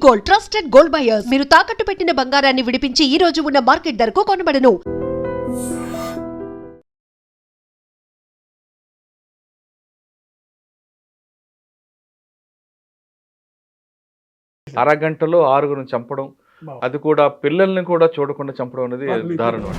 Gold, trusted gold buyers. మీరు తాకట్టు పెట్టిన బంగారాన్ని విడిపించి ఈ రోజు ఉన్న మార్కెట్ ధరకు కొనబడను. అరగంటలో 6గురిని చంపడం, అది కూడా పిల్లల్ని కూడా చూడకుండా చంపడం అనేది దారుణం.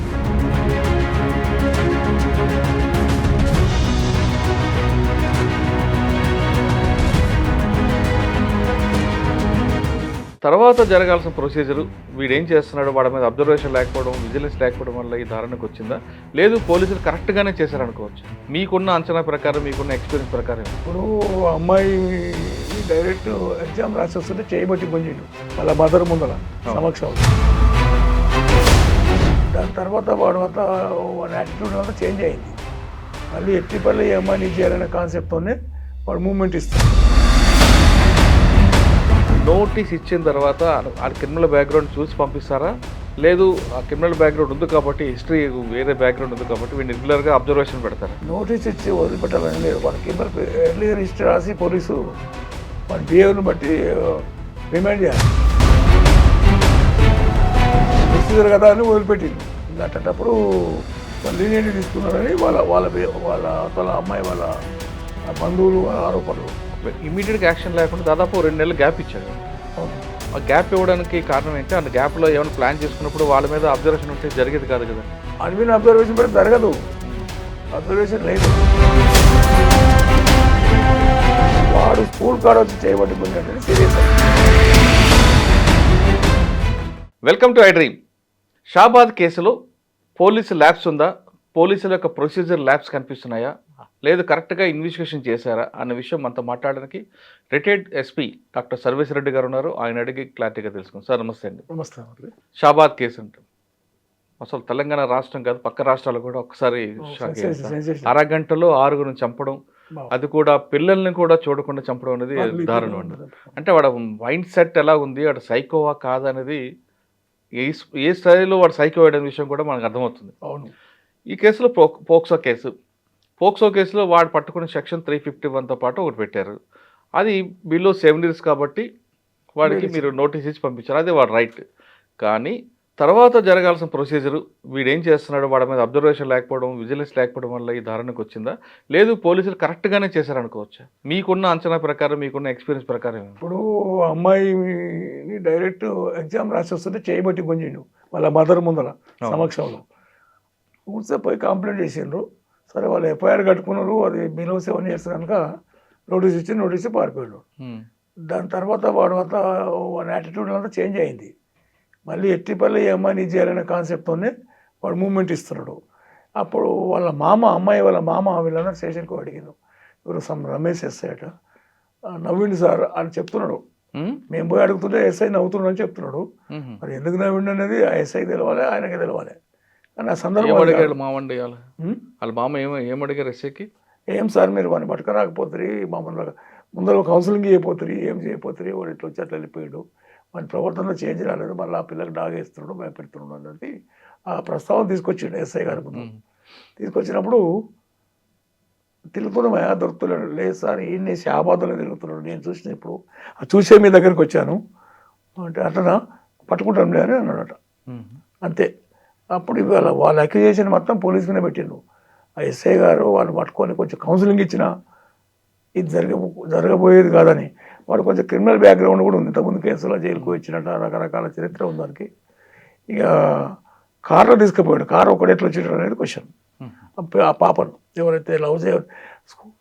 తర్వాత జరగాల్సిన ప్రొసీజరు వీడేం చేస్తున్నాడు, వాడి మీద అబ్జర్వేషన్ లేకపోవడం, విజిలెన్స్ లేకపోవడం వల్ల ఈ ధారణకు వచ్చిందా, లేదు పోలీసులు కరెక్ట్గానే చేశారనుకోవచ్చు? మీకున్న అంచనా ప్రకారం, మీకున్న ఎక్స్పీరియన్స్ ప్రకారం. ఇప్పుడు అమ్మాయి డైరెక్ట్ ఎగ్జామ్ రాసి వస్తుంటే చేయబట్టి పొందిండు వాళ్ళ మదర్ ముందర సమక్షంలో. దాని తర్వాత వాడి యాటిట్యూడ్ అంతా చేంజ్ అయింది. మళ్ళీ ఎట్టిపల్లి ఈ అమ్మాయిని చేయాలనే కాన్సెప్ట్తోనే వాడు మూమెంట్ ఇస్తాడు. నోటీస్ ఇచ్చిన తర్వాత ఆ క్రిమినల్ బ్యాక్గ్రౌండ్ చూసి పంపిస్తారా, లేదు ఆ క్రిమినల్ బ్యాక్గ్రౌండ్ ఉంది కాబట్టి, హిస్టరీ వేరే బ్యాక్గ్రౌండ్ ఉంది కాబట్టి వీళ్ళు రెగ్యులర్గా అబ్జర్వేషన్ పెడతారు? నోటీస్ ఇచ్చి వదిలిపెట్టాలని లేదు. వాళ్ళకి ఎర్లీగర్ హిస్టరీ రాసి పోలీసు వాళ్ళ బిహేవియర్ని బట్టి రిమైండ్ చేయాలి. ప్రొసీజర్ కదా అని వదిలిపెట్టింది. అట్టేటప్పుడు వాళ్ళు లీనియంట్ తీసుకున్నారని వాళ్ళ వాళ్ళ వాళ్ళ వాళ్ళ అమ్మాయి వాళ్ళ బంధువులు ఆరోపణలు. ఇమీడియట్గా యాక్షన్ లేకుండా దాదాపు 2 నెలలు గ్యాప్ ఇచ్చాడు. ఆ గ్యాప్ ఇవ్వడానికి కారణం ఏంటి? ఆ గ్యాప్లో ఏమైనా ప్లాన్ చేసుకున్నప్పుడు వాళ్ళ మీద అబ్జర్వేషన్ ఉంటే జరిగేది కాదు కదా. అడ్మిన్ అబ్జర్వేషన్ పెడితే జరగదు. అబ్జర్వేషన్ లేదు. వాడు స్కూల్ కాడ వచ్చి చేయబట్టుకుంటే serious. Welcome to I dream. Shabad కేసులో పోలీసు ల్యాబ్స్ ఉందా, పోలీసుల యొక్క ప్రొసీజర్ ల్యాబ్స్ కనిపిస్తున్నాయా, లేదు కరెక్ట్గా ఇన్వెస్టిగేషన్ చేశారా అన్న విషయం మనతో మాట్లాడడానికి రిటైర్డ్ ఎస్పీ డాక్టర్ సర్వేశ్వరరెడ్డి గారు ఉన్నారు. ఆయన అడిగి క్లారిటీగా తెలుసుకుందాం. సార్ నమస్తే అండి. నమస్తే. షాబాద్ కేసు అంటే అసలు తెలంగాణ రాష్ట్రం కాదు, పక్క రాష్ట్రాలు కూడా ఒకసారి అరగంటలో 6గురిని చంపడం, అది కూడా పిల్లల్ని కూడా చూడకుండా చంపడం అనేది దారుణం అండి. అంటే వాడు మైండ్ సెట్ ఎలా ఉంది, వాడు సైకోవా కాదనేది, ఏ స్థాయిలో వాడు సైకో అనే విషయం కూడా మనకు అర్థమవుతుంది. ఈ కేసులో పోక్సో కేసులో వాడు పట్టుకున్న సెక్షన్ 351తో పాటు ఒకటి పెట్టారు. అది బిలో 7 years కాబట్టి వాడికి మీరు నోటీస్ ఇచ్చి పంపించారు, అది వాడు రైట్. కానీ తర్వాత జరగాల్సిన ప్రొసీజరు వీడేం చేస్తున్నాడు, వాడి మీద అబ్జర్వేషన్ లేకపోవడం, విజిలెన్స్ లేకపోవడం వల్ల ఈ ధారణకు వచ్చిందా, లేదు పోలీసులు కరెక్ట్గానే చేశారనుకోవచ్చా? మీకున్న అంచనా ప్రకారం, మీకున్న ఎక్స్పీరియన్స్ ప్రకారం. ఇప్పుడు అమ్మాయిని డైరెక్ట్ ఎగ్జామ్ రాసి వస్తుంటే చేయబట్టి పొందిండు వాళ్ళ మదర్ ముందర సమక్షంలో. కూర్చొని పోయి కంప్లైంట్ చేసిండ్రు. సరే వాళ్ళు ఎఫ్ఐఆర్ కట్టుకున్నారు. అది బిలో 7 years కనుక నోటీస్ పారిపోయాడు. దాని తర్వాత వాడి యాటిట్యూడ్ అంతా చేంజ్ అయింది. మళ్ళీ ఎట్టిపల్లి ఈ అమ్మాయిని చేయాలనే కాన్సెప్ట్తోనే వాడు మూమెంట్ ఇస్తున్నాడు. అప్పుడు అమ్మాయి వాళ్ళ మామ వీళ్ళందరూ స్టేషన్కి అడిగారు. ఎవరు రమేష్ ఎస్ఐ అట. నవ్విండు సార్ అని చెప్తున్నాడు. మేము పోయి అడుగుతుంటే ఎస్ఐ నవ్వుతున్నాడు అని చెప్తున్నాడు. మరి ఎందుకు నవ్విండు అనేది ఆ ఎస్ఐకి తెలవాలి, ఆయనకి తెలవాలి. కానీ ఆ సందర్భం వాళ్ళ మామ ఏమడిగారు ఎస్ఐకి? ఏం సార్ మీరు వాడిని పట్టుకురాకపోతుంది, మమ్మల్ని ముందర కౌన్సిలింగ్ చేయపోతుంది, ఏం చేయపోతుంది, వాడు ఇట్లా వచ్చి అట్లా వెళ్ళిపోయాడు, వాడి ప్రవర్తనలో చేంజ్ రాలేదు, మళ్ళీ ఆ పిల్లకి డాగేస్తున్నాడు, భయపెడుతున్నాడు అనేది ఆ ప్రస్తావన తీసుకొచ్చాడు ఎస్ఐ గారి ముందు. తీసుకొచ్చినప్పుడు తిరుగుతున్నామా దొరుకుతున్నాడు. లేదు సార్ ఈయన్ని షాబాద్లో తిరుగుతున్నాడు, నేను చూసిన ఇప్పుడు చూసే మీ దగ్గరికి వచ్చాను అంటే అట్లా పట్టుకుంటాం లే అని అన్నాడట. అంతే. అప్పుడు ఇవాళ వాళ్ళ అక్యూజేషన్ మొత్తం పోలీస్ మీద పెట్టిండు. ఆ ఎస్ఐ గారు వాళ్ళు పట్టుకొని కొంచెం కౌన్సిలింగ్ ఇచ్చిన ఇది జరగబోయేది కాదని. వాడు కొంచెం క్రిమినల్ బ్యాక్గ్రౌండ్ కూడా ఉంది. ఇంతకుముందు కేసులో జైలుకు వచ్చినట్టు రకరకాల చరిత్ర ఉంది దానికి. ఇక కారులో తీసుకుపోయాడు. కారు ఒకటి ఎట్లా వచ్చేటాడు అనేది క్వశ్చన్. ఆ పాపను ఎవరైతే లవ్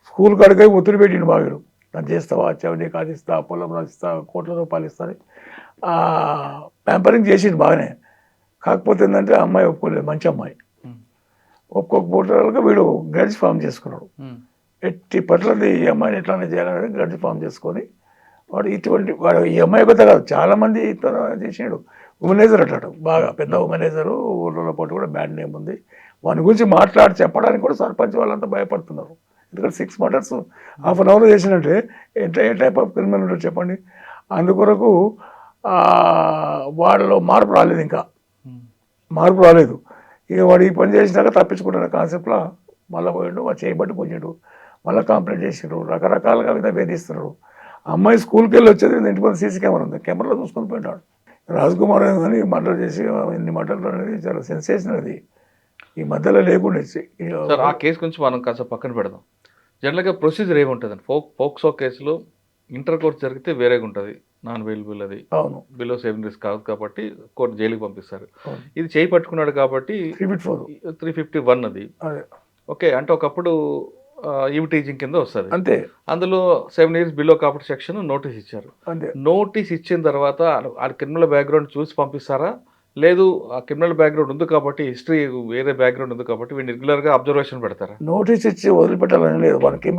స్కూల్ కాడికై ఒత్తిడి పెట్టిండు బాగాడు. దాన్ని చేస్తావా, చెవిని కాదిస్తా, పొలం రాసిస్తా, కోట్ల రూపాయలు ఇస్తాను ప్యాంపరింగ్ చేసిండు బాగానే. కాకపోతే ఏంటంటే ఆ అమ్మాయి ఒప్పుకోలేదు, మంచి అమ్మాయి. ఒక్కొక్క వీడు గ్రడ్జ్ ఫామ్ చేసుకున్నాడు. ఎట్టి పట్లది ఈ అమ్మాయిని ఎట్లానే చేయాలనేది గ్రడ్జ్ ఫామ్ చేసుకొని వాడు ఈ అమ్మాయి కొత్త కాదు, చాలామంది చేసినాడు. ఉమెనైజర్ అంటాడు, బాగా పెద్ద ఉమెనైజరు, ఊళ్ళో పాటు కూడా బ్యాడ్ నేమ్ ఉంది. వాని గురించి చెప్పడానికి కూడా సర్పంచ్ వాళ్ళంతా భయపడుతున్నారు. ఎందుకంటే 6 murders ½ an hour చేసినట్టే ఏ టైప్ ఆఫ్ క్రిమినల్ ఉంటాడు చెప్పండి. అందుకొరకు వాళ్ళలో మార్పు రాలేదు, ఇంకా మార్పు రాలేదు. ఇక వాడు ఈ పని చేసినాక తప్పించుకుంటున్న కాన్సెప్ట్లో మళ్ళీ పోయాడు. వాడు చేయబట్టి పోయాడు, మళ్ళీ కంప్లైంట్ చేసాడు, రకరకాలుగా వేధిస్తున్నాడు. అమ్మాయి స్కూల్కి వెళ్ళి వచ్చేది ఇంటి ముందు సీసీ కెమెరా ఉంది, కెమెరాలో చూసుకొని పోయినాడు. రాజ్కుమార్ కానీ మర్డర్ చేసి ఇన్ని మర్డర్లు అనేది చాలా సెన్సేషన్ అది, ఈ మధ్యలో లేకుండా. సార్ ఆ కేసు గురించి మనం కాస్త పక్కన పెడదాం. జనరల్గా ప్రొసీజర్ ఏముంటుందండి? పోక్సో కేసులో ఇంటర్ కోర్స్ జరిగితే వేరేగా ఉంటుంది, నాన్ అవైలబుల్, అది అవును బిలో 7 years కాదు కాబట్టి కోర్టు జైలుకి పంపిస్తారు. అవును. ఇది చేయి పట్టుకున్నాడు కాబట్టి 351 అది. అదే ఓకే, అంటే ఒకప్పుడు ఈవ్ టీచింగ్ కింద వస్తుంది, అంతే. అందులో 7 years బిలో కాబట్టి సెక్షన్ నోటీస్ ఇచ్చారు. అంతే. నోటీస్ ఇచ్చిన తర్వాత ఆ క్రిమినల్ బ్యాక్గ్రౌండ్ చూసి పంపిస్తారా, లేదు ఆ క్రిమినల్ బ్యాక్గ్రౌండ్ ఉంది కాబట్టి, హిస్టరీ వేరే బ్యాక్గ్రౌండ్ ఉంది కాబట్టి వీళ్ళు రెగ్యులర్గా అబ్జర్వేషన్ పెడతారా? నోటీస్ ఇచ్చి వదిలిపెట్టాలని లేదు, మనకి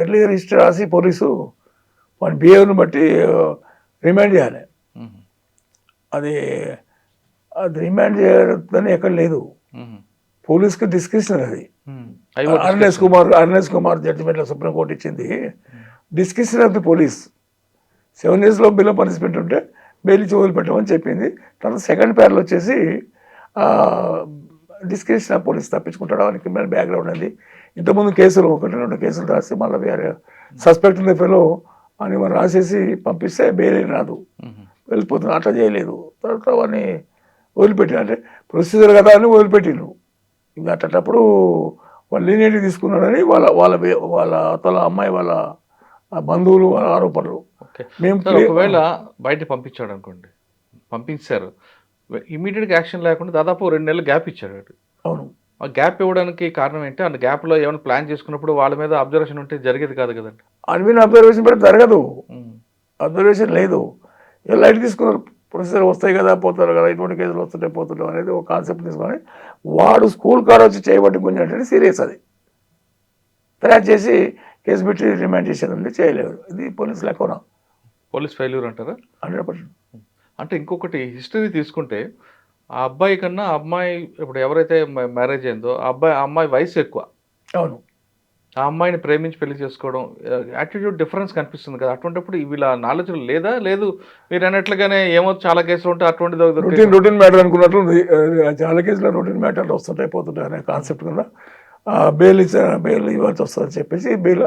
ఎర్లియర్ హిస్టరీ రాసి పోలీసు మన బిహేవియర్ని బట్టి రిమాండ్ చేయాలి. అది రిమాండ్ చేయదని ఎక్కడ లేదు, పోలీస్కి డిస్క్రిప్షన్ అది. అర్నేష్ కుమార్ జడ్జిమెంట్లో సుప్రీంకోర్టు ఇచ్చింది, description of the police. 7 years below punishment ఉంటే బెయిల్ ఇచ్చి వదిలిపెట్టమని చెప్పింది. తర్వాత సెకండ్ ప్యారల్ వచ్చేసి డిస్క్రిప్షన్ ఆఫ్ పోలీస్ తప్పించుకుంటాడు, అని క్రిమినల్ బ్యాక్గ్రౌండ్ అది. ఇంతకుముందు కేసులు 1-2 కేసులు రాసి మళ్ళీ వేరే సస్పెక్ట్ ఉంది ఫెలో అని మనం రాసేసి పంపిస్తే బెయిల్ రాదు, వెళ్ళిపోతుంది. అట్లా చేయలేదు, తర్వాత అవన్నీ వదిలిపెట్టి, అంటే ప్రొసీజర్ కదా అని వదిలిపెట్టిండ్రు. ఇంకా అట్టప్పుడు వాళ్ళు లీనియర్టీ తీసుకున్నారని వాళ్ళ వాళ్ళ వాళ్ళ తల అమ్మాయి వాళ్ళ బంధువులు వాళ్ళ ఆరోపణలు. మేము ఒకవేళ బయట పంపించాడు అనుకోండి, పంపించారు, ఇమీడియట్గా యాక్షన్ లేకుండా దాదాపు 2 నెలలు గ్యాప్ ఇచ్చాడు. అవును, ఆ గ్యాప్ ఇవ్వడానికి కారణం ఏంటి? ఆ గ్యాప్లో ఏమైనా ప్లాన్ చేసుకున్నప్పుడు వాళ్ళ మీద అబ్జర్వేషన్ ఉంటే జరిగేది కాదు కదండి. అన్విన్ అబ్జర్వేషన్ పెడితే జరగదు, అబ్జర్వేషన్ లేదు, లైట్ తీసుకున్నారు. ప్రొసీజర్ వస్తాయి కదా, పోతారు కదా, ఇటువంటి కేసులు వస్తుంటే పోతుంటాం అనేది ఒక కాన్సెప్ట్ తీసుకొని వాడు స్కూల్ కాడ వచ్చి చేయబట్టి గుంజంటే సీరియస్, అది ట్రాక్ చేసి కేసు పెట్టి రిమాండ్ చేసేది ఉంది, చేయలేదు. ఇది పోలీసు లెక్కన పోలీస్ ఫెయిల్యూర్ అంటారా? 100%. అంటే ఇంకొకటి హిస్టరీ తీసుకుంటే ఆ అబ్బాయి కన్నా అమ్మాయి, ఇప్పుడు ఎవరైతే మ్యారేజ్ అయిందో ఆ అమ్మాయి వయసు ఎక్కువ. అవును, ఆ అమ్మాయిని ప్రేమించి పెళ్లి చేసుకోవడం, యాటిట్యూడ్ డిఫరెన్స్ కనిపిస్తుంది కదా. అటువంటిప్పుడు వీళ్ళ నాలెడ్జ్ లేదా? లేదు మీరు అన్నట్లుగానే ఏమో చాలా కేసులు ఉంటాయి అటువంటిది రొటీన్ మ్యాటర్ అనుకున్నట్లు చాలా కేసులో రొటీన్ మ్యాటర్లు వస్తుంటాయి పోతుంటాయి అనే కాన్సెప్ట్ కింద బెయిల్ బెయిల్ ఇవ్వాల్సి వస్తుందని చెప్పేసి బెయిల్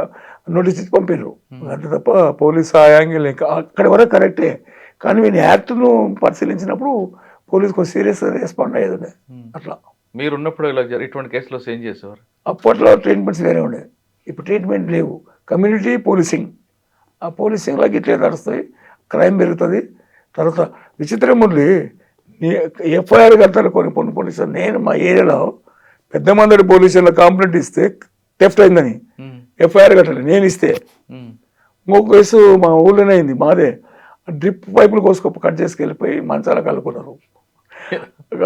నోటీస్ ఇచ్చి పంపారు. అంతే తప్ప పోలీస్ ఆ యాంగిల్ ఇంకా అక్కడి వరకు కరెక్టే, కానీ వీని యాక్ట్ను పరిశీలించినప్పుడు పోలీస్ కొంచెం సీరియస్ రెస్పాండ్ అయ్యేది. అట్లా మీరు ఉన్నప్పుడు ఇలా ఇటువంటి కేసులో ఏం చేసేవారు? అప్పట్లో ట్రీట్మెంట్స్ వేరే ఉండేవి, ఇప్పుడు ట్రీట్మెంట్ లేవు. కమ్యూనిటీ పోలీసింగ్, ఆ పోలీసింగ్లోకి ఇట్లే నడుస్తాయి, క్రైమ్ పెరుగుతుంది. తర్వాత విచిత్రం ఉంది, ఎఫ్ఐఆర్ కడతారు కొన్ని పోలీసులు. నేను మా ఏరియాలో పెద్ద మంది పోలీసులు కంప్లైంట్ ఇస్తే థెఫ్ట్ అయిందని ఎఫ్ఐఆర్ కట్టాలి, నేను ఇస్తే. ఇంకొక కేసు మా ఊళ్ళోనే అయింది, మాదే. డ్రిప్ పైపులు కట్ చేసుకెళ్ళిపోయి మంచాలకు కలుపుకున్నారు.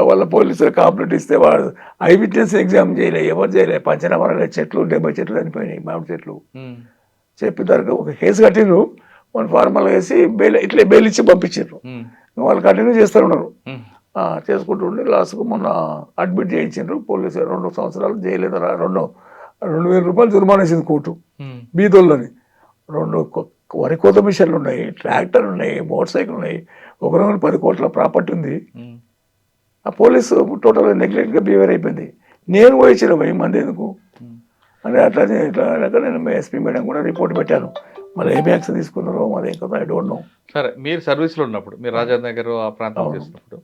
వాళ్ళ పోలీసులు కంప్లైంట్ ఇస్తే వాడు ఐ విట్నెస్ ఎగ్జామ్ చేయలే, ఎవరు చేయలే. పంచనామాలే చెట్లు 70 చెట్లు చనిపోయినాయి, మామిడి చెట్లు. చెప్పేదానికి ఒక కేసు కట్టిండ్రు, వాళ్ళు ఫార్మల్ వేసి బెయిల్ ఇచ్చి పంపించారు. వాళ్ళు కంటిన్యూ చేస్తూ ఉన్నారు, చేసుకుంటుండే. లాస్ట్కు మొన్న అడ్మిట్ చేయించారు పోలీసు. 2 సంవత్సరాలు జైలు, 2,000 రూపాయలు జుర్మానా వేసింది కోర్టు. బీదోళ్ళని 2 వరి కోత మిషన్లు ఉన్నాయి, ట్రాక్టర్లు ఉన్నాయి, మోటార్ సైకిల్ ఉన్నాయి, 110 కోట్ల ప్రాపర్టీ ఉంది. ఆ పోలీసు టోటల్ నెగ్లెక్ట్గా బిహేవియర్ అయిపోయింది. నేను పోయించిన 1000 మంది ఎందుకు అని అట్లానే ఇట్లా నేను ఎస్పీ మేడం కూడా రిపోర్ట్ పెట్టాను. మళ్ళీ ఏం యాక్షన్ తీసుకున్నారో మరి కదా, ఐ డోంట్ నో. సరే, మీరు సర్వీస్లో ఉన్నప్పుడు, మీరు రాజా నగర్ ఆ ప్రాంతం చేసినప్పుడు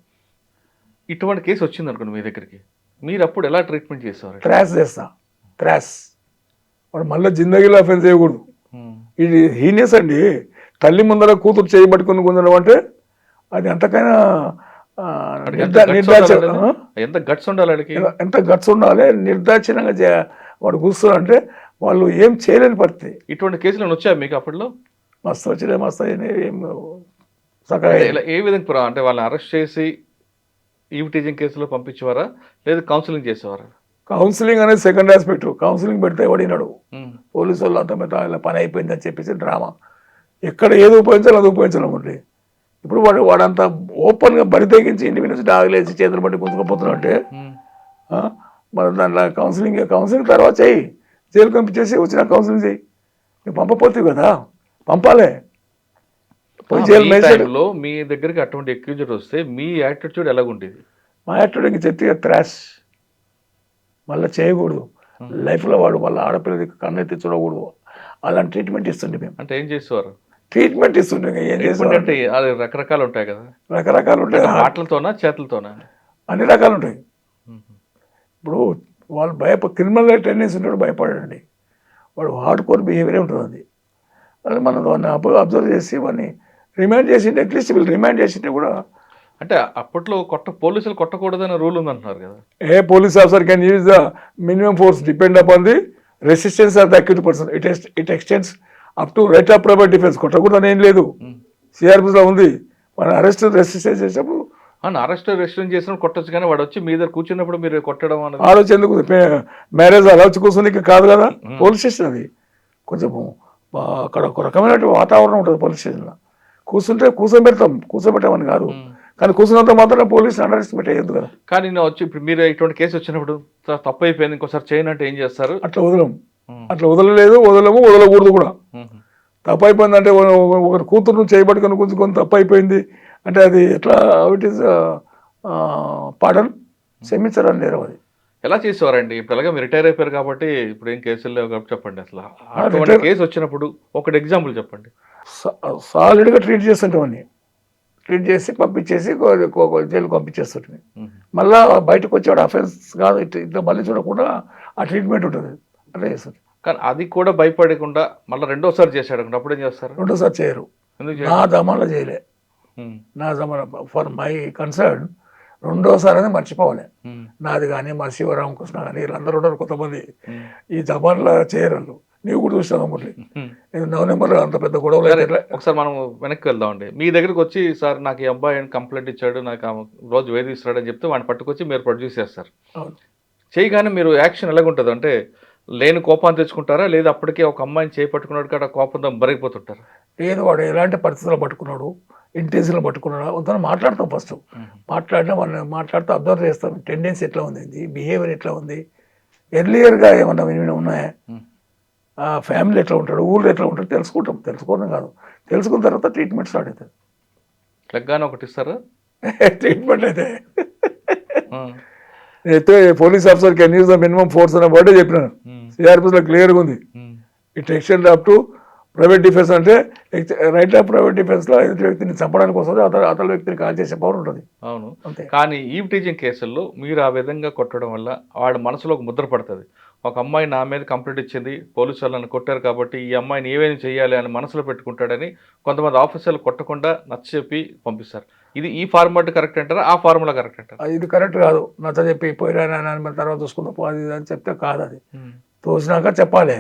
ఇటువంటి కేసు వచ్చింది అనుకోండి మీ దగ్గరికి, మీరు అప్పుడు ఎలా ట్రీట్మెంట్ చేసేవారు? ట్రాష్ చేస్తా, ట్రాష్. వాడు మళ్ళీ జిందగీలో అఫెన్స్ చేయకూడదు. ఇది హీనియస్ అండి. తల్లి ముందర కూతురు చేయబట్టుకుని కుదరడం అంటే అది అంతకైనా ఎంత గట్స్ ఉండాలి, ఎంత గట్స్ ఉండాలి. నిర్దాక్షిణ్యంగా వాడు కూర్చున్నారు అంటే వాళ్ళు ఏం చేయలేని పరిస్థితి. ఇటువంటి కేసులు వచ్చాయి మీకు అప్పట్లో? మస్తు వచ్చినాయి, మస్తు అయినాయి. ఏం ఏ విధంగా అంటే వాళ్ళని అరెస్ట్ చేసి ఈవ్ టీజింగ్ కేసులో పంపించేవారా, లేదు కౌన్సిలింగ్ చేసేవారా? కౌన్సిలింగ్ అనేది సెకండ్ ఆస్పెక్ట్. కౌన్సిలింగ్ పెడితే ఎవడినాడు, పోలీసు వాళ్ళు అంత మీద ఇలా పని అయిపోయింది అని చెప్పేసి డ్రామా. ఎక్కడ ఏది ఉపయోగించాలో అది ఉపయోగించాలనుకోండి. ఇప్పుడు వాడంతా ఓపెన్గా బరి తెగించి ఇంటి నుంచి డాగులేసి చేతులు బట్టి గుంజుకపోతున్నాడు అంటే మరి దాంట్లో కౌన్సిలింగ్ తర్వాత చెయ్యి, జైలు పంపించేసి వచ్చిన కౌన్సిలింగ్ చెయ్యి. నువ్వు పంపపోతావు కదా, పంపాలే. జైలు మీ దగ్గరికి అటువంటి అక్యూజర్ వస్తే మీ యాటిట్యూడ్ ఎలాగుండేది? మా యాటిట్యూడ్ ఇంక చెప్తే త్రాష్, మళ్ళీ చేయకూడదు లైఫ్లో. వాడు వాళ్ళ ఆడపిల్లకి కన్నెత్తి చూడకూడదు, అలాంటి ట్రీట్మెంట్ ఇస్తుండే మేము. అంటే ఏం చేసేవారు? ట్రీట్మెంట్ ఇస్తుండే ఏం ట్రీట్మెంట్ చేసేవాళ్ళు అంటే అది రకరకాలు ఉంటాయి కదా, రకరకాలు ఉంటాయి, మాటలతోనా చేతులతోనా? అన్ని రకాలు ఉంటాయి. ఇప్పుడు వాళ్ళు క్రిమినల్ టెండెన్సీ ఉంటాడు, భయపడండి, వాడు హార్డ్ బిహేవియర్ ఉంటుంది. అది మనం దాన్ని అబ్జర్వ్ చేసి వాడిని రిమైండ్ చేసింటే అట్లీస్ట్ వీళ్ళు రిమైండ్ చేసింటే కూడా. అంటే అప్పట్లో పోలీసులు కొట్టకూడదని రూల్ ఉందంటున్నారు కదా. A police officer can use the minimum force depend upon the resistance of the accused person. It extends up to right of private defence. కొట్టకూడదని ఏం లేదు, సిఆర్పిస్లో ఉంది. మనం అరెస్ట్ రెసిస్టెన్స్ చేసినప్పుడు అరెస్ట్ రెస్టారెంట్ చేసినప్పుడు కొట్టచ్చు, కానీ వాడు వచ్చి మీ దగ్గర కూర్చున్నప్పుడు మీరు కొట్టడం అనేది ఆలోచన ఎందుకు? మ్యారేజ్ అలా వచ్చి కూర్చొని కాదు కదా పోలీస్ స్టేషన్. అది కొంచెం అక్కడ ఒక రకమైన వాతావరణం ఉంటుంది పోలీస్ స్టేషన్లో. కూర్చోబెట్టామని కాదు, కానీ కూర్చున్నంత మాత్రం పోలీసులు అండర్ ఎస్టిమేట్ అయ్యేది కదా. కానీ నేను వచ్చి ఇప్పుడు మీరు ఇటువంటి కేసు వచ్చినప్పుడు తప్పు అయిపోయింది ఇంకోసారి చేయనంటే ఏం చేస్తారు? అట్లా వదలకూడదు కూడా. తప్పు అయిపోయిందంటే ఒకరి కూతురు చేయబట్టుకొని కొంచెం తప్పు అయిపోయింది అంటే అది ఎట్లా ఇట్ ఈస్ పాడన్ క్షమించడం నేరం. అది ఎలా చేసేవారండి? ఇప్పుడు ఎలాగ మీరు రిటైర్ అయిపోయారు కాబట్టి ఇప్పుడు ఏం కేసులు లేవు కాబట్టి చెప్పండి. అసలు అటువంటి కేసు వచ్చినప్పుడు ఒకటి ఎగ్జాంపుల్ చెప్పండి. సాలిడ్గా ట్రీట్ చేస్తుంటామని, ట్రీట్ చేసి పంపించేసి జైలుకి పంపించేస్తుంటే మళ్ళీ బయటకు వచ్చేవాడు అఫెన్స్ కాదు ఇట్లా మళ్ళీ చూడకుండా ఆ ట్రీట్మెంట్ ఉంటుంది అట్లా చేస్తుంది. కానీ అది కూడా భయపడకుండా మళ్ళీ రెండోసారి చేశాడు, అప్పుడు ఏం చేస్తారు? రెండోసారి చేయరు. నా దమాలో చేయలే, నా దమాన ఫర్ మై కన్సర్న్ రెండోసారి అనేది మర్చిపోవాలి. నాది కానీ మా శివరామకృష్ణ కానీ వీళ్ళందరూ ఉన్నారు కొంతమంది ఈ జమాన్లో చేయరు. నీవు కూడా చూసినావు మురళి, నవంబర్ అంత పెద్ద గొడవలు. ఒకసారి మనం వెనక్కి వెళ్దామండి. మీ దగ్గరికి వచ్చి సార్ నాకు ఈ అబ్బాయి కంప్లైంట్ ఇచ్చాడు, నాకు రోజు వేధిస్తున్నాడు అని చెప్తే వాడిని పట్టుకొచ్చి మీరు ప్రొడ్యూస్ చేస్తారు. చేయగానే మీరు యాక్షన్ ఎలాగుంటుంది అంటే లేని కోపాన్ని తెచ్చుకుంటారా, లేదా అప్పటికే ఒక అమ్మాయిని చేపట్టుకున్నాడు కదా కోపంతో బరిగిపోతుంటారు? లేదు, వాడు ఎలాంటి పరిస్థితుల్లో పట్టుకున్నాడు, ఇంటెన్షన్లో పట్టుకున్నాడు అంతా మాట్లాడతాం. ఫస్ట్ మాట్లాడినా వాళ్ళని మాట్లాడుతూ అబ్జర్వ్ చేస్తాం, టెండెన్సీ ఎట్లా ఉంది, బిహేవియర్ ఎట్లా ఉంది, ఎర్లియర్గా ఏమన్నా ఉన్నాయా, ఫ్యామిలీ ఎట్లా ఉంటాడు, ఊళ్ళో ఎట్లా ఉంటాడు తెలుసుకుంటాం. తెలుసుకోవడం కాదు, తెలుసుకున్న తర్వాత ట్రీట్మెంట్ స్టార్ట్ అవుతుంది. లెగ్గానే ఒకటి ఇస్తారా ట్రీట్మెంట్ అయితే police officer can use the minimum force అనే వర్డే చెప్పినాను. సిఆర్పిస్లో క్లియర్గా ఉంది. It extend up to private defence అంటే రైట్ ఆఫ్ ప్రైవేట్ డిఫెన్స్లో ఎదుటి వ్యక్తిని చంపడానికి వస్తుంది, అతని వ్యక్తిని కాల్ చేసే పవర్ ఉంటుంది. అవును, అంతే. కానీ ఈవ్ టీజింగ్ కేసుల్లో మీరు ఆ విధంగా కొట్టడం వల్ల వాడి మనసులో ఒక ముద్ర పడుతుంది. ఒక అమ్మాయి నా మీద కంప్లైంట్ ఇచ్చింది, పోలీసు వాళ్ళని కొట్టారు కాబట్టి ఈ అమ్మాయిని ఏమైనా చేయాలి అని మనసులో పెట్టుకుంటాడని కొంతమంది ఆఫీసర్లు కొట్టకుండా నచ్చచెప్పి పంపిస్తారు. ఇది ఈ ఫార్మాట్ కరెక్ట్ అంటారా, ఆ ఫార్ములా కరెక్ట్ అంటారా? ఇది కరెక్ట్ కాదు. నచ్చ చెప్పి పోయినా తర్వాత చూసుకుందాం పోది అని చెప్తే కాదు. అది తోసినాక చెప్పాలి.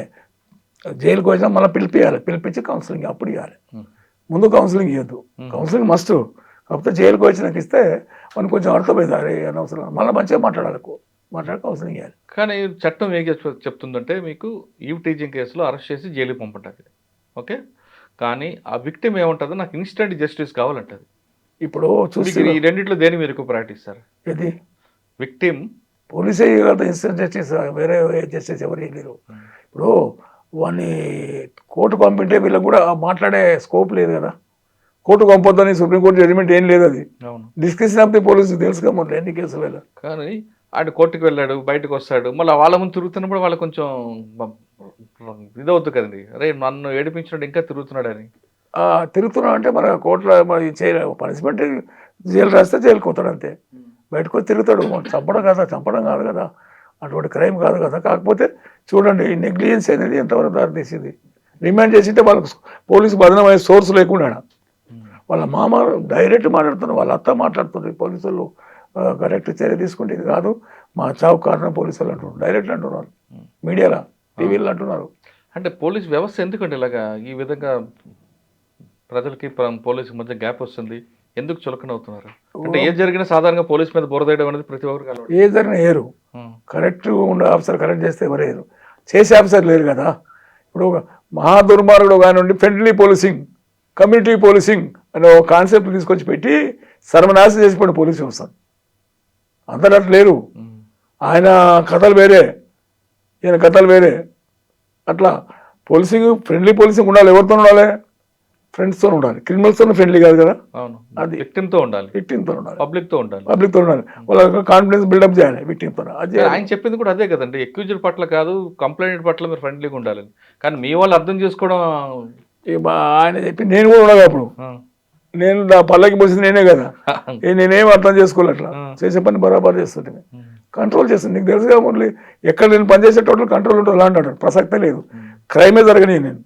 జైలుకి వచ్చినా మళ్ళీ పిలిపించి కౌన్సిలింగ్ అప్పుడు ఇవ్వాలి. ముందు కౌన్సిలింగ్ ఇవ్వద్దు, కౌన్సిలింగ్ మస్ట్. కాకపోతే జైలుకి వచ్చినాక ఇస్తే మనకు కొంచెం అర్థమైంది, అరే అనవసరం మళ్ళీ మంచిగా మాట్లాడాలి కౌన్సిలింగ్ ఇవ్వాలి. కానీ చట్టం ఏం చెప్తుందంటే మీకు ఈవ్ టీజింగ్ కేసులో అరెస్ట్ చేసి జైలుకి పంపంటుంది, ఓకే. కానీ ఆ విక్టిమ్ ఏముంటుందో నాకు ఇన్స్టెంట్ జస్టిస్ కావాలంటది. ఇప్పుడు చూసి ఈ రెండిట్లో దేని మీరు ఎక్కువ పాటిస్తారు? ఇది విక్టిమ్ పోలీసే కదా ఇన్స్టెంట్ జస్టిస్, వేరే జస్టిస్ ఎవరు లేరు. ఇప్పుడు వాడిని కోర్టు పంపింటే వీళ్ళకి కూడా మాట్లాడే స్కోప్ లేదు కదా. కోర్టు పంపొద్దని సుప్రీంకోర్టు జడ్జిమెంట్ ఏం లేదు. అది డిస్కషన్ ఆఫ్ ది పోలీసు తెలుసుగా మొదలు ఎన్ని కేసులు. కానీ ఆయన కోర్టుకు వెళ్ళాడు, బయటకు వస్తాడు, మళ్ళీ వాళ్ళ ముందు తిరుగుతున్నప్పుడు వాళ్ళు కొంచెం ఇదవుతుంది కదండి, అరే నన్ను ఏడిపించినట్టు ఇంకా తిరుగుతున్నాడు అని. తిరుగుతున్నాడు అంటే మన కోర్టులో పనిష్మెంట్ జైలు రాస్తే జైలుకి పోతాడు అంతే. బయటకు వచ్చి తిరుగుతాడు. చంపడం కాదు కదా, అటువంటి క్రైమ్ కాదు కదా. కాకపోతే చూడండి ఈ నెగ్లిజెన్స్ అనేది ఎంతవరకు దారితీసింది. రిమాండ్ చేసింటే వాళ్ళకు పోలీసు బదనమయ్యే సోర్స్ లేకుండా వాళ్ళ మామ డైరెక్ట్ మాట్లాడుతున్నారు, వాళ్ళ అత్త మాట్లాడుతుంది. పోలీసులు కరెక్ట్ చర్య తీసుకుంటే ఇది కాదు మా చావు కారణం పోలీసులు అంటున్నారు, డైరెక్ట్ అంటున్నారు, మీడియాలో టీవీలో అంటున్నారు. అంటే పోలీస్ వ్యవస్థ ఎందుకంటే ఇలాగా ఈ విధంగా ప్రజలకి పోలీసు మధ్య గ్యాప్ వస్తుంది, ఎందుకు చులకన అవుతున్నారు? అంటే ఏది జరిగినా సాధారణంగా పోలీస్ మీద బురదేయడం అనేది ప్రతి ఒక్కరు ఏ జరిగినా ఏరు కరెక్ట్ ఉండే ఆఫీసర్ కరెక్ట్ చేస్తే ఎవరేరు, చేసే ఆఫీసర్ లేరు కదా. ఇప్పుడు మహా దుర్మార్గుడు కానివ్వండి ఫ్రెండ్లీ పోలీసింగ్, కమ్యూనిటీ పోలీసింగ్ అనే ఒక కాన్సెప్ట్ తీసుకొచ్చి పెట్టి సర్వనాశనం చేసిపోయిన పోలీసు వ్యవస్థ. అందరూ అట్లా లేరు. ఆయన కథలు వేరే, ఈయన కథలు వేరే. అట్లా పోలీసింగ్ ఫ్రెండ్లీ పోలీసింగ్ ఉండాలి. ఎవరితో ఉండాలి? ఫ్రెండ్స్తో ఉండాలి. క్రిమినల్స్తో ఫ్రెండ్లీ కాదు కదా. అది విక్టిమ్తో ఉండాలి, పబ్లిక్తో ఉండాలి. వాళ్ళ కాన్ఫిడెన్స్ బిల్డప్ చేయాలి విక్టిమ్తో. అది ఆయన చెప్పింది కూడా అదే కదండి, అక్యూజ్డ్ పట్ల కాదు కంప్లైంట్ పట్ల మీరు ఫ్రెండ్లీగా ఉండాలని. కానీ మీ వాళ్ళు అర్థం చేసుకోవడం ఆయన చెప్పి నేను కూడా ఉండగా అప్పుడు ఆ. నేను పల్లకి పోసింది నేనే కదా నేనేం అర్థం చేసుకోవాలి అట్లా చేసే పని బరాబర్ చేస్తుంటే కంట్రోల్ చేస్తాను. నీకు తెలుసుగా మురళి, ఎక్కడ నేను పనిచేసే టోటల్ కంట్రోల్ ఉంటుంది అలా అంటాడు. ప్రసక్తే లేదు, క్రైమే జరగని నేను.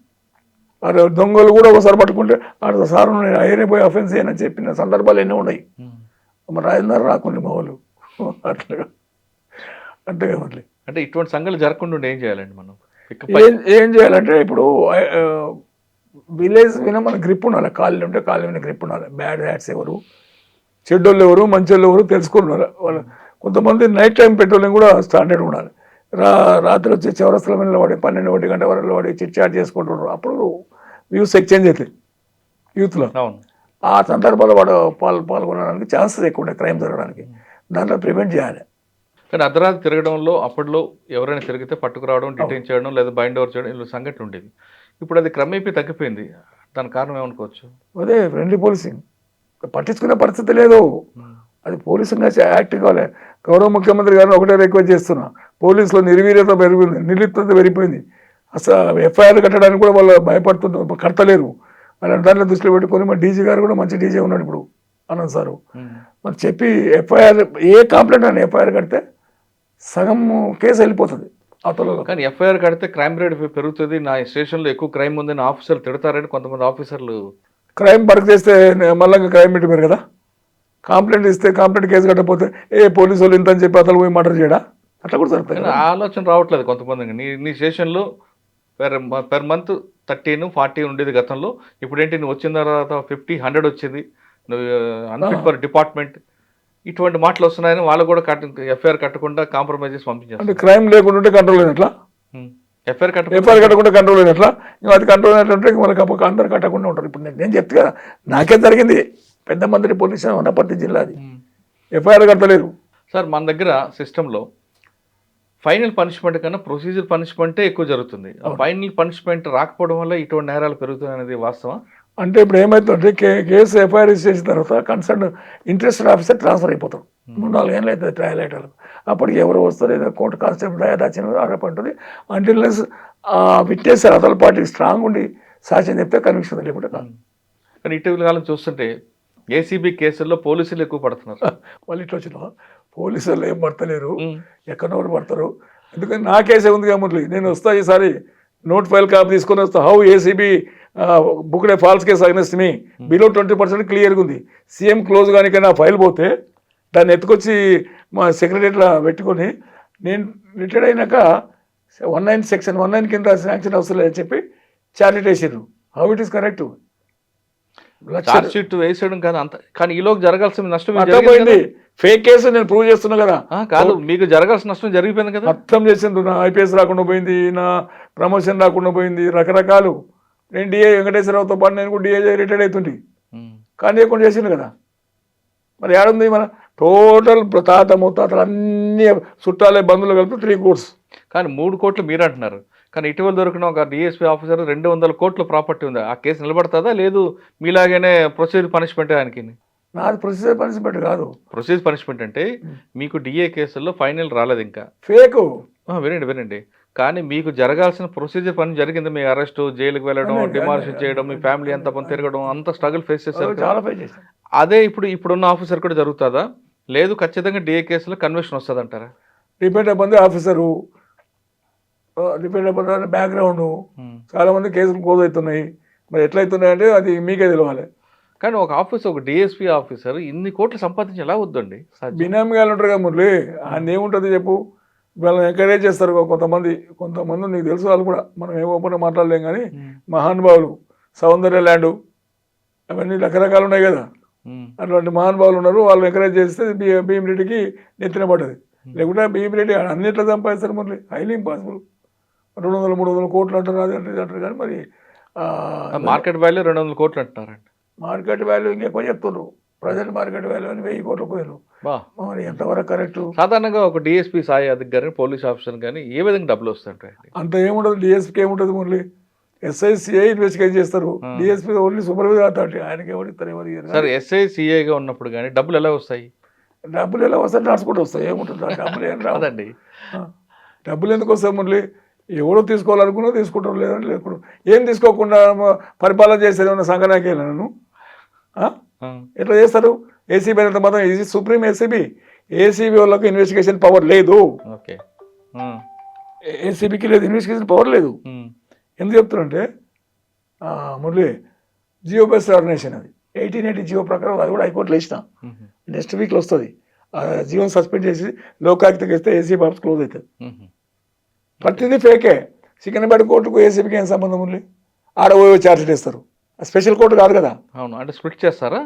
అది దొంగలు కూడా ఒకసారి పట్టుకుంటే ఆడ సార్ నేను ఐరే పోయి అఫెన్స్ చేయనని చెప్పిన సందర్భాలు ఎన్నో ఉన్నాయి. మరి రాజేంద్ర రాకుండా మా వాళ్ళు అట్లాగా అంతేగా మురళి. అంటే ఇటువంటి సంఘటనలు జరగకుండా ఏం చేయాలండి మనం? ఏం చేయాలంటే ఇప్పుడు విలేజ్ విన మన గ్రిప్ ఉండాలి. కాళ్ళు ఉంటే కాళ్ళు మీద గ్రిప్ ఉండాలి. బ్యాడ్ హ్యాట్స్ ఎవరు, చెడ్డోళ్ళు ఎవరు, మంచోళ్ళు ఎవరు తెలుసుకున్నారు. వాళ్ళు కొంతమంది నైట్ టైం పెట్రోలింగ్ కూడా స్టాండర్డ్ ఉండాలి. రాత్రి వచ్చి చౌరస్తల మీద నిలబడి 12-1 గంట వరకు నిలబడి చిట్ చాట్ చేసుకుంటున్నారు. అప్పుడు వ్యూస్ ఎక్స్చేంజ్ అవుతాయి యూత్లో. ఆ సందర్భాల్లో వాడు పాల్గొనడానికి ఛాన్సెస్ ఎక్కువ ఉంటాయి క్రైమ్ జరగడానికి. దాంట్లో ప్రివెంట్ చేయాలి. కానీ అర్ధరాత్రి తిరగడంలో అప్పట్లో ఎవరైనా తిరిగితే పట్టుకురావడం, డిటైన్ చేయడం లేదా బైండ్ ఓవర్ చేయడం ఇలా సంఘటన ఉండేది. ఇప్పుడు అది క్రమేపీ తగ్గిపోయింది. దాని కారణం ఏమనుకోవచ్చు? అదే ఫ్రెండ్లీ పోలీసింగ్. పట్టించుకునే పరిస్థితి లేదు. అది పోలీసుగా యాక్ట్ కావాలి. గౌరవ ముఖ్యమంత్రి గారిని ఒకటే రిక్వెస్ట్ చేస్తున్నా, పోలీసులో నిర్వీర్యత పెరిగింది, నిర్లిప్తత పెరిగిపోయింది. అసలు ఎఫ్ఐఆర్ కట్టడానికి కూడా వాళ్ళు భయపడుతున్నారు, కడతలేరు. అలాంటి దాంట్లో దృష్టిలో పెట్టుకొని మా డీజీ గారు కూడా మంచి డీజీ ఉన్నాడు ఇప్పుడు, ఆనంద్ సారు. మరి చెప్పి ఎఫ్ఐఆర్ ఏ కంప్లైంట్ అని ఎఫ్ఐఆర్ కడితే సగం కేసు వెళ్ళిపోతుంది అవతలలో. కానీ ఎఫ్ఐఆర్ కడితే క్రైమ్ రేట్ పెరుగుతుంది, నా స్టేషన్లో ఎక్కువ క్రైమ్ ఉందని ఆఫీసర్లు తిడతారని కొంతమంది ఆఫీసర్లు. క్రైమ్ వర్క్ చేస్తే మళ్ళీ క్రైమ్ పెట్టారు కదా. కంప్లైంట్ ఇస్తే కంప్లైంట్ కేసు కట్టకపోతే పోలీసు వాళ్ళు ఇంత అని చెప్పి అతను పోయి మర్డర్ చేయడా? అట్లా కూడా జరుగుతుంది. ఆలోచన రావట్లేదు కొంతమంది. నీ స్టేషన్లో పెర్ మంత్ 13-40 ఉండేది గతంలో. ఇప్పుడు ఏంటి, నువ్వు వచ్చిన తర్వాత 50-100 వచ్చింది, నువ్వు అన్ఫిట్ ఫర్ డిపార్ట్మెంట్, ఇటువంటి మాటలు వస్తున్నాయని వాళ్ళు కూడా ఎఫ్ఐఆర్ కట్టకుండా కాంప్రమైజ్ చేసి పంపించారు. అంటే క్రైమ్ లేకుండా కంట్రోల్ అయినట్లా, ఎఫ్ఐఆర్ కట్టకుండా కంట్రోల్ అయినట్లా. అది కంట్రోల్ అయినట్లంటే మనకి అందరు కట్టకుండా ఉంటారు. ఇప్పుడు నేను చెప్తే కదా, నాకే జరిగింది. పెద్ద మంత్రి పోలీస్ వనపర్తి జిల్లాది, ఎఫ్ఐఆర్ కట్టలేరు. సార్ మన దగ్గర సిస్టంలో ఫైనల్ పనిష్మెంట్ కన్నా ప్రొసీజర్ పనిష్మెంటే ఎక్కువ జరుగుతుంది. ఫైనల్ పనిష్మెంట్ రాకపోవడం వల్ల ఇటువంటి నేరాలు పెరుగుతాయి అనేది వాస్తవం. అంటే ఇప్పుడు ఏమవుతుందంటే కేసు ఎఫ్ఐఆర్ చేసిన తర్వాత కన్సర్న్ ఇంట్రెస్టెడ్ ఆఫీసర్ ట్రాన్స్ఫర్ అయిపోతారు. 3-4 ఏళ్ళు అవుతుంది ట్రయల్ అయ్యేటప్పుడు. అప్పటికి ఎవరు వస్తారు, ఏదో కోర్టు కానిస్టేబుల్ దయాదాచిన ఆధారపడుతుంది. అంటిల్నెస్ విట్నెస్ అతల పార్టీ స్ట్రాంగ్ ఉండి సాక్ష్యం చెప్తే కన్విక్షన్ లేకుండా కాదు. కానీ ఇటీవల కాలం చూస్తుంటే ఏసీబీ కేసుల్లో పోలీసులు ఎక్కువ పడుతున్నారు. వాళ్ళు ఇట్లా వచ్చిన పోలీసులు ఏం పడతలేరు, ఎక్కడో పడతారు. ఎందుకంటే నా కేసే ఉంది కాబట్టి నేను వస్తా ఈసారి నోట్ ఫైల్ కాపీ తీసుకొని వస్తా. How ACB booked A false case against me, below 20% క్లియర్గా ఉంది. సీఎం క్లోజ్ కానీ నా ఫైల్ పోతే దాన్ని ఎత్తుకొచ్చి మా సెక్రటరీలో పెట్టుకొని నేను రిటైర్డ్ అయినాక 19 సెక్షన్ 19 కింద శాంక్షన్ అవసరం లేదని చెప్పి చార్జెట్ వేసారు. How it is correct? Charge sheet వేసేయడం కాదు అంత, కానీ ఈలోకి జరగాల్సిన నష్టం పోయింది. ఫేక్ కేసు నేను ప్రూవ్ చేస్తున్నా కదా. కాదు, మీకు జరగాల్సిన నష్టం జరిగిపోయింది కదా. అర్థం చేసిండ్రు. నా ఐపీఎస్ రాకుండా పోయింది, నా ప్రమోషన్ రాకుండా పోయింది, రకరకాలు. నేను డిఏ వెంకటేశ్వరరావుతో పాటు నేను కూడా డిఏ రిటైర్డ్ అవుతుంది, కానీ లేకుండా చేసిండు కదా. మరి ఏడుంది మన టోటల్ తాత ముత్తాతలు అన్ని చుట్టాలే బంధువులు కలిపి 3 crores. కానీ 3 కోట్లు మీరు అంటున్నారు. కానీ ఇటీవల దొరికిన ఒక డిఎస్పీ ఆఫీసర్ 200 కోట్ల ప్రాపర్టీ ఉంది. ఆ కేసు నిలబడుతుందా లేదు మీలాగానే ప్రొసీజర్ పనిష్మెంట్? ఆయనకి నాది ప్రొసీజర్ పనిష్మెంట్ కాదు. ప్రొసీజర్ పనిష్మెంట్ అంటే మీకు డిఏ కేసుల్లో ఫైనల్ రాలేదు ఇంకా, ఫేక్. వినండి. కానీ మీకు జరగాల్సిన ప్రొసీజర్ పని జరిగింది. మీ అరెస్ట్, జైలుకి వెళ్ళడం, డిమార్షన్ చేయడం, మీ ఫ్యామిలీ అంతా పని తిరగడం, అంత స్ట్రగుల్ ఫేస్ చేశారు. చాలా ఫేస్ చేశారు. అదే ఇప్పుడున్న ఆఫీసర్ కూడా జరుగుతుందా? లేదు ఖచ్చితంగా డిఏ కేసులో కన్విక్షన్ వస్తుంది అంటారా? డిపెండ్ అయిపోయింది ఆఫీసరు, డిపెండ్ అయిపోతుంది బ్యాక్గ్రౌండ్. చాలా మంది కేసులు క్లోజ్ అవుతున్నాయి. మరి ఎట్లయితున్నాయి అంటే అది మీకే తెలియాలి. కానీ ఒక డిఎస్పీ ఆఫీసర్ ఇన్ని కోట్లు సంపాదించి ఎలా వద్దండి? బినామీ వాళ్ళు ఉంటారు కదా మురళి, ఆయన ఏముంటుంది చెప్పు. వాళ్ళని ఎంకరేజ్ చేస్తారు కొంతమంది నీకు తెలుసు. వాళ్ళు కూడా మనం ఏమో మాట్లాడలేం. కానీ మహానుభావులు, సౌందర్య ల్యాండ్, అవన్నీ రకరకాలు ఉన్నాయి కదా. అట్లాంటి మహానుభావులు ఉన్నారు. వాళ్ళు ఎంకరేజ్ చేస్తే భీమిరెడ్డికి నెత్తిన పడ్డది. లేకుంటే భీమిరెడ్డి అన్నిట్లో సంపాదిస్తారు మురళి. Highly impossible. 200-300 కోట్లు అంటారు, అది అంటారు. కానీ మరి మార్కెట్ వాల్యూ 200 కోట్లు అంటున్నారండి. మార్కెట్ వాల్యూ ఇంకెక్కువ చెప్తున్నారు. ప్రజెంట్ మార్కెట్ వాల్యూ అని 1000 కోట్లు పోయారు. మరి ఎంతవరకు కరెక్ట్? సాధారణంగా ఒక డిఎస్పీ స్థాయి అధికారి, పోలీస్ ఆఫీసర్ కానీ ఏ విధంగా డబ్బులు వస్తుంటాయి? అంత ఏముండదు. డిఎస్పీకి ఏముంటుంది మురళి, ఎస్ఐసిఐ ఇన్వెస్టిగేట్ చేస్తారు. డిఎస్పీ ఓన్లీ సూపర్వైజర్ అథారిటీ, ఆయనకి ఎవరు ఇస్తారు? ఎవరు? సార్ ఎస్ఐసిఐగా ఉన్నప్పుడు కానీ డబ్బులు ఎలా వస్తాయి? డబ్బులు ఎలా వస్తాయి? నడుచుకుంటూ వస్తాయి. ఏముంటుంది డబ్బులు? ఏం రాదండి. డబ్బులు ఎందుకు వస్తాయి మురళి? ఎవరో తీసుకోవాలనుకున్నా తీసుకుంటారు, లేదంటే లేకుండా ఏం తీసుకోకుండా పరిపాలన చేసేది ఏమన్నా సంఘనాకేనా నన్ను? ఎట్లా చేస్తారు? ఏసీబీ అనేది మాత్రం ఇది సుప్రీం ఏసీబీ. ఏసీబీ వాళ్ళకి ఇన్వెస్టిగేషన్ పవర్ లేదు. ఓకే. ఏసీబీకి లేదు, ఇన్వెస్టిగేషన్ పవర్ లేదు. ఎందుకు చెప్తున్నారంటే మురళి జియో బేస్డ్ ఆర్గనైజేషన్ అది 1880 జియో ప్రకారం అది కూడా హైకోర్టులో వేసిన. నెక్స్ట్ వీక్లో వస్తుంది. జియోని సస్పెండ్ చేసి లోకాయుక్తకి ఇస్తే ఏసీబీ ఆఫీస్ క్లోజ్ అవుతుంది. ప్రతిదీ ఫేకే. సికింద్రాబాద్ కోర్టుకు ఏసీబీకి ఏం సంబంధం ఉంది? ఆడ ఛార్జ్ షీట్ వేస్తారు. స్పెషల్ కోర్టు కాదు కదా. అవును, అంటే స్ప్లిట్ చేస్తారా?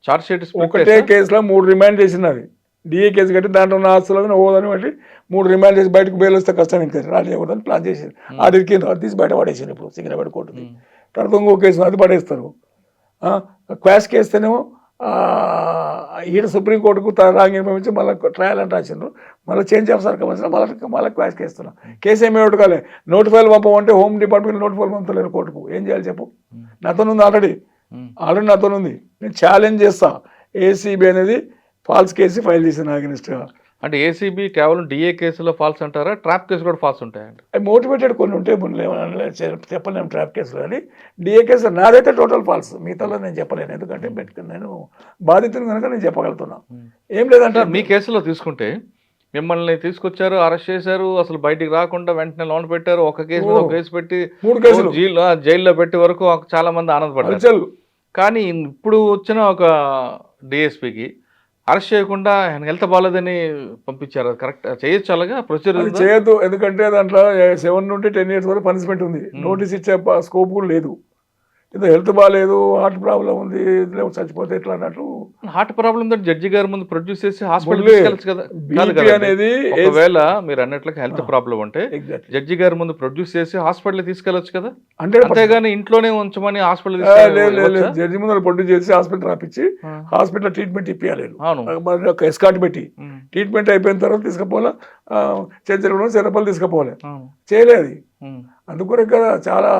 ఛార్జ్ షీట్ ఒకటే కేసులో 3 రిమాండ్ చేసినది. డిఏ కేసు కట్టి దాంట్లో ఉన్న ఆస్తులను ఓదని బట్టి 3 రిమాండ్ చేసి బయటకు బెయిల్ వస్తే కష్టం ఇంకా రానివ్వకూడదని ప్లాన్ చేసి ఆడికి తీసి బయట పడేసారు. ఇప్పుడు సికింద్రాబాద్ కోర్టుకి తర్వాత ఇంకో కేసు అది పడేస్తారు. క్వాష్ కేస్తేనేమో ఈడ సుప్రీంకోర్టుకు రాంగ్ పంపించి మళ్ళీ ట్రయల్ అని రాసిండ్రు. మళ్ళీ చేంజ్ ఆఫ్ సర్కమ్స్టెన్సెస్ మళ్ళీ క్వాష్ కేస్తున్నాం. కేసు ఏమి కాలే. నోటిఫైల్ పంపమంటే హోమ్ డిపార్ట్మెంట్ నోటిఫైల్ పంపలేరు కోర్టుకు. ఏం చేయాలి చెప్పు? నాతో ఉంది ఆల్రెడీ నాతో ఉంది. నేను ఛాలెంజ్ చేస్తా. ఏసీబీ అనేది ఫాల్స్ కేసు ఫైల్ చేసింది నా అగెనిస్ట్గా. అంటే ఏసీబీ కేవలం డిఏ కేసులో ఫాల్స్ అంటారా? ట్రాప్ కేసు కూడా ఫాల్స్ ఉంటాయండి? అవి మోటివేటెడ్ కొన్ని ఉంటాయి, చెప్పలేము ట్రాప్ కేసులు. కానీ డిఏ కేసు నాదైతే టోటల్ ఫాల్స్. మిగతాలో నేను చెప్పలేను, ఎందుకంటే నేను బాధితుని కనుక నేను చెప్పగలుగుతున్నా. ఏం లేదంటే మీ కేసులో తీసుకుంటే మిమ్మల్ని తీసుకొచ్చారు, అరెస్ట్ చేశారు, అసలు బయటికి రాకుండా వెంటనే లోన్ పెట్టారు, ఒక కేసు మీద ఒక కేసు పెట్టి 3 కేసులు జైల్లో పెట్టి వరకు చాలా మంది ఆనందపడ్డారు. కానీ ఇప్పుడు వచ్చిన ఒక డిఎస్పీకి అరెస్ట్ చేయకుండా హెల్త్ బాగాలేదని పంపించారు. కరెక్ట్ చేయొచ్చు? అలాగా ప్రొసీజర్ చేయొద్దు. ఎందుకంటే దాంట్లో 7 నుండి 10 years వరకు పనిష్మెంట్ ఉంది. నోటీస్ ఇచ్చే స్కోప్ కూడా లేదు. ఇది హెల్త్ బాగాలేదు, హార్ట్ ప్రాబ్లం ఉంది, చచ్చిపోతే ఎట్లా అన్నట్టు. హార్ట్ ప్రాబ్లం జడ్జి గారి ముందు ప్రొడ్యూస్ చేసి హాస్పిటల్ తీసుకెళ్ళచ్చు కదా. అనేది ఒకవేళ మీరు అన్నట్లుగా హెల్త్ ప్రాబ్లం ఉంటే జడ్జి గారి ముందు ప్రొడ్యూస్ చేసి హాస్పిటల్ తీసుకెళ్ళచ్చు కదా. అంటే అంతేగాని ఇంట్లోనే ఉంచమని హాస్పిటల్ జడ్జి ముందు ప్రొడ్యూస్ చేసి హాస్పిటల్ రాపించి హాస్పిటల్ ట్రీట్మెంట్ ఇప్పించాలి. ఎస్కాట్ పెట్టి ట్రీట్మెంట్ అయిపోయిన తర్వాత తీసుకుపోవాలి. చెరపల్లి తీసుకుపోవాలి. చేయలేదు. అందుకొరకు కదా చాలా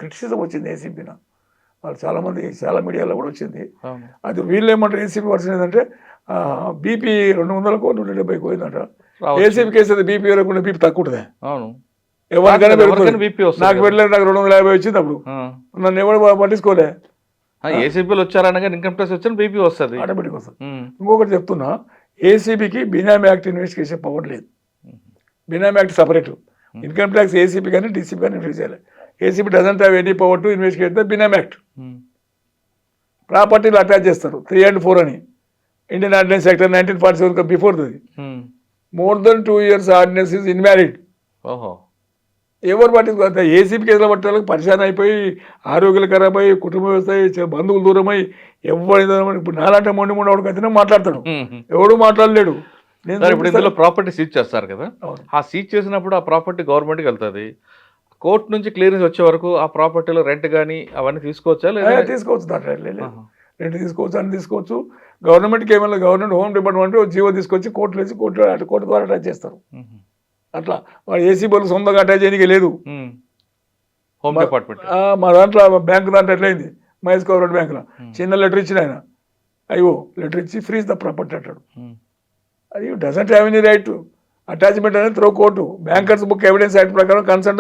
క్రిటిసిజం వచ్చింది ఏసీబీన. వాళ్ళు చాలామంది చాలా మీడియాలో కూడా వచ్చింది. అది వీళ్ళు ఏమంటారు ఏసీబీ వర్షన్ ఏంటంటే బీపీ 200కు 170 పోయిందంట. ఏసీబీ కేసు అయితే బీపీ వేరకుండా బీపీ తక్కువ ఉంటుంది. ఎవరికైనా నాకు వెళ్ళలేదు, నాకు 250 వచ్చింది. అప్పుడు నన్ను ఎవరు పట్టించుకోలే. ఏసీబీలు వచ్చారనగా ఇన్కమ్ ట్యాక్స్ వచ్చిన బీపీ వస్తుంది, ఆటోమేటిక్ వస్తుంది. ఇంకొకటి చెప్తున్నా, ఏసీబీకి బినామీ యాక్ట్ ఇన్వెస్టిగేషన్ పవర్ లేదు. Benami act separate. Income tax ACB కానీ డీసీబీ కానీ ఇన్వెస్ట్ చేయాలి. ACB doesn't have any power to investigate the benami act. ప్రాపర్టీలు అటాచ్ చేస్తారు 3 and 4 అని. Indian ordinance sector 1947 before the. More than 2 years ordinance is invalid. ఎవరు పట్టించుకో ACB కేసులో పట్టే వాళ్ళకి పరిశాన్ అయిపోయి ఆరోగ్యాలు ఖరాబ్ అయ్యి కుటుంబ వ్యవస్థ బంధువులు దూరమై ఎవరి ఇప్పుడు నాలంటే మొండి వాడికి అయితే మాట్లాడతాడు, ఎవడు మాట్లాడలేడు. ఇప్పుడు ఇందులో ప్రాపర్టీ సీజ్ చేస్తారు కదా, ఆ సీజ్ చేసినప్పుడు ఆ ప్రాపర్టీ గవర్నమెంట్కి వెళ్తుంది. కోర్టు నుంచి క్లియరెన్స్ వచ్చే వరకు ఆ ప్రాపర్టీలో రెంట్ కానీ అవన్నీ తీసుకోవచ్చా? లేదా తీసుకోవచ్చు. రెంట్ తీసుకోవచ్చు, అని తీసుకోవచ్చు. గవర్నమెంట్కి ఏమైనా గవర్నమెంట్ హోమ్ డిపార్ట్మెంట్ జీవో తీసుకొచ్చి కోర్టులో వేసి కోర్టు ద్వారా అటాచ్ చేస్తారు. అట్లా వాడు ఏసీబీలు సొంతంగా అటాచ్ చేయడానికి లేదు. హోమ్ డిపార్ట్మెంట్ మా దాంట్లో బ్యాంకు దాంట్లో ఎట్లయింది, మహేష్ గవర్నమెంట్ బ్యాంకులో చిన్న లెటర్ ఇచ్చిన ఆయన, అయ్యో లెటర్ ఇచ్చి ఫ్రీజ్ ద ప్రాపర్టీ అంటాడు. అది doesn't have any right to అటాచ్మెంట్ అనేది through court. Bankers book evidence act ప్రకారం కన్సర్న్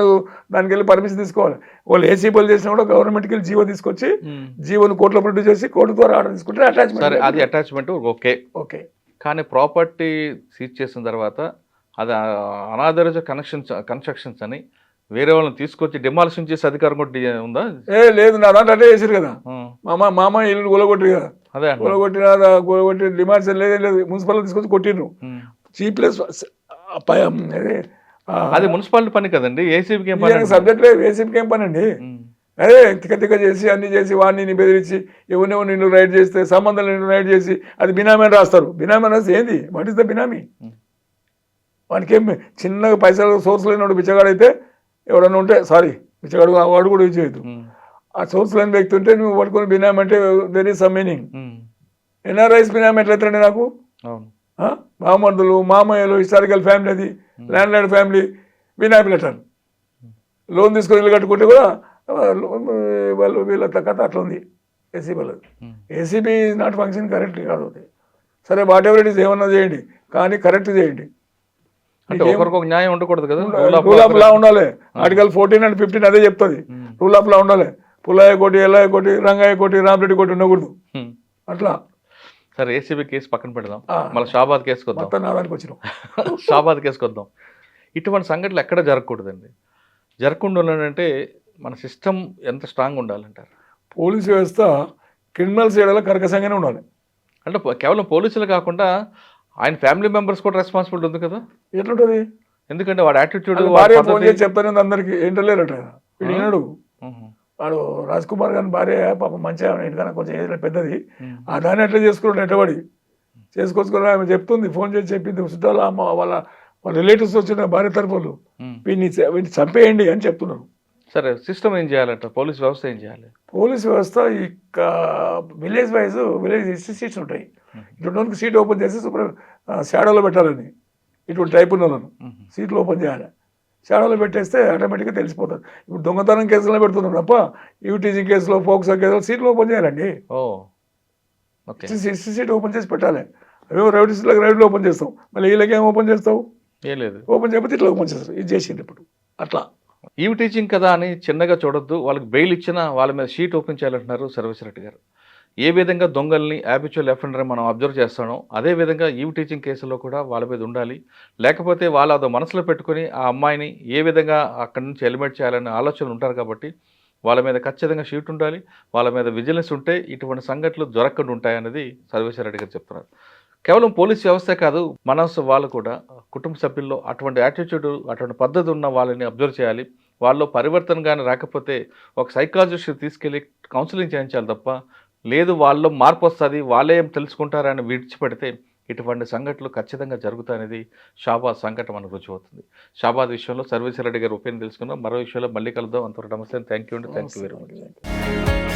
దానికి వెళ్ళి పర్మిషన్ తీసుకోవాలి. వాళ్ళు ఏసీబీలు చేసినా కూడా గవర్నమెంట్కి వెళ్ళి జీవో తీసుకొచ్చి జీవోని కోర్టులో ప్రొడ్యూస్ చేసి కోర్టు ద్వారా ఆర్డర్ తీసుకుంటే అటాచ్మెంట్. అది అటాచ్మెంట్ ఓకే. కానీ ప్రాపర్టీ సీజ్ చేసిన తర్వాత అది అనాథరైజ్ కన్స్ట్రక్షన్స్ అని వేరే వాళ్ళని తీసుకొచ్చి డిమాలిషన్ చేసే అధికారం కూడా ఉందా? లేదు, నా దాంట్లో అటే చేసారు కదా. మామ ఇల్లు గొలగొట్టి కదా, గొలగొట్టి డిమాలిషన్ లేదు, మున్సిపాలిటీ తీసుకొచ్చి కొట్టిండ్రు. చీప్లెస్ అది మున్సిపాలిటీ పని కదండి, ఏసీబీకి సబ్జెక్ట్ లేదు. ఏసీబీకి ఏం పని అండి? అదే తిక్క చేసి అన్ని చేసి వాడిని బెదిరించి ఎవరినో నిన్ను రైడ్ చేస్తే సంబంధం నిన్ను రైడ్ చేసి అది బినామీ అని రాస్తారు. బినామీ అనేది ఏంది? వాట్ ఈస్ ద బినామీ? వానికి ఏం చిన్నగా పైసలు సోర్స్ లేనివాడు బిచ్చగాడైతే ఎవడన్నా ఉంటే బిచ్చగాడు వాడు కూడా యూజ్ చేయదు. ఆ సోర్స్ లేని వ్యక్తి ఉంటే నువ్వు పట్టుకొని బినామీ అంటే there is some meaning. NRIs benami ఎట్లయితే నాకు మామర్దులు మామయ్యలు హిస్టారికల్ ఫ్యామిలీ, అది landlord family benami letter. Loan తీసుకొని ఇల్లు కట్టుకుంటే కూడా వాళ్ళు వీళ్ళ కథ అట్లా ఉంది ఏసీబీలో. ACB is not function correct కాదు. అది సరే, వాట్ ఎవర్ ఇట్ ఈస్ ఏమన్నా చేయండి, కానీ కరెక్ట్ చేయండి. అంటే ఒకరికొక న్యాయం ఉండకూడదు కదా రూల్ ఆఫ్ లా ఉండాలి. ఆర్టికల్ 14 and 15 అదే చెప్తుంది. రూల్ ఆఫ్ లా ఉండాలి. పుల్లయ్య కోటి, ఎల్లయ్య కోటి, రంగయ్య కోటి, రామరెడ్డి కోటి ఉండకూడదు. అట్లా సరే ఏసీబీ కేసు పక్కన పెడదాం, మళ్ళీ షాబాద్ కేసుకు వద్దాం. మొత్తం నా దానికి వచ్చినాం. షాబాద్ కేసుకు వద్దాం. ఇటువంటి సంఘటనలు ఎక్కడ జరగకూడదండి. జరగకుండా ఉండాలంటే మన సిస్టమ్ ఎంత స్ట్రాంగ్ ఉండాలంటారు? పోలీసు వ్యవస్థ క్రిమినల్స్ ఏడలో కర్కశంగానే ఉండాలి. అంటే కేవలం పోలీసులు కాకుండా ఆయన ఫ్యామిలీ మెంబర్స్ కూడా రెస్పాన్సిబిలిటీ ఉంది కదా. ఎట్లుంటుంది? ఎందుకంటే వాడు యాటిట్యూడ్ భార్య ఫోన్ చేసి చెప్తాను అందరికి ఏంటలేరట. వీడు వినడు. వాడు రాజ్ కుమార్ గారి భార్య పాపం మంచిగా ఇంటికన్నా కొంచెం ఏజ్ పెద్దది. ఆ దాన్ని ఎట్లా చేసుకున్నాడు ఎట్టబడి చేసుకొచ్చుకుని ఆమె చెప్తుంది, ఫోన్ చేసి చెప్పింది, చుట్టాల అమ్మ వాళ్ళ రిలేటివ్స్ వచ్చిన భార్య తరఫులు వీడిని చంపేయండి అని చెప్తున్నారు. సరే సిస్టమ్ ఏం చేయాలంట? పోలీస్ వ్యవస్థ ఏం చేయాలి? పోలీస్ వ్యవస్థ ఈ విలేజ్ వైజ్ విలేజ్ సీట్స్ ఉంటాయి. ఇటువంటి సీట్ ఓపెన్ చేసి షాడోలో పెట్టాలని, ఇటువంటి టైప్ ఉన్న వాళ్ళను సీట్లు ఓపెన్ చేయాలి. షాడోలో పెట్టేస్తే ఆటోమేటిక్గా తెలిసిపోతుంది. ఇప్పుడు దొంగతనం కేసులో పెడుతున్నారు తప్ప టీజింగ్ కేసులో, ఫోక్సో కేసులో సీట్లు ఓపెన్ చేయాలండి. సీట్ ఓపెన్ చేసి పెట్టాలి. అవేమో రైడ్లో ఓపెన్ చేస్తాం, మళ్ళీ వీళ్ళకి ఏం ఓపెన్ చేస్తావు? ఏం లేదు, ఓపెన్ చేయకపోతే ఇట్లా ఓపెన్ చేస్తారు. ఇది చేసింది ఇప్పుడు అట్లా. ఈవ్ టీచింగ్ కదా అని చిన్నగా చూడొద్దు. వాళ్ళకి బెయిల్ ఇచ్చినా వాళ్ళ మీద షీట్ ఓపెన్ చేయాలంటున్నారు సర్వేశ్వరరెడ్డి గారు. ఏ విధంగా దొంగల్ని హ్యాబిచువల్ అఫెండర్ మనం అబ్జర్వ్ చేస్తానో అదే విధంగా ఈవ్ టీచింగ్ కేసులో కూడా వాళ్ళ మీద ఉండాలి. లేకపోతే వాళ్ళు అదో మనసులో పెట్టుకుని ఆ అమ్మాయిని ఏ విధంగా అక్కడి నుంచి ఎలిమినేట్ చేయాలనే ఆలోచనలు ఉంటారు. కాబట్టి వాళ్ళ మీద ఖచ్చితంగా షీట్ ఉండాలి. వాళ్ళ మీద విజిలెన్స్ ఉంటే ఇటువంటి సంఘటనలు జరగకుండా ఉంటాయన్నది సర్వేశ్వరరెడ్డి గారు చెప్తున్నారు. కేవలం పోలీస్ వ్యవస్థే కాదు, మనసు వాళ్ళు కూడా కుటుంబ సభ్యుల్లో అటువంటి యాటిట్యూడ్, అటువంటి పద్ధతి ఉన్న వాళ్ళని అబ్జర్వ్ చేయాలి. వాళ్ళలో పరివర్తన కానీ రాకపోతే ఒక సైకాలజిస్ట్ తీసుకెళ్ళి కౌన్సిలింగ్ చేయించాలి తప్ప, లేదు వాళ్ళలో మార్పు వస్తుంది, వాళ్ళే ఏం తెలుసుకుంటారని విడిచిపెడితే ఇటువంటి సంఘటనలు ఖచ్చితంగా జరుగుతాయనేది షాబాద్ సంఘటన మనకు రుచి అవుతుంది. షాబాద్ విషయంలో సర్వేశ్వరరెడ్డి గారు ఒపీనియన్ తెలుసుకున్నాం. మరో విషయంలో మళ్ళీ కలుద్దాం. అంతవరకు నమస్తే. థ్యాంక్ యూ అండి. Thank you very much.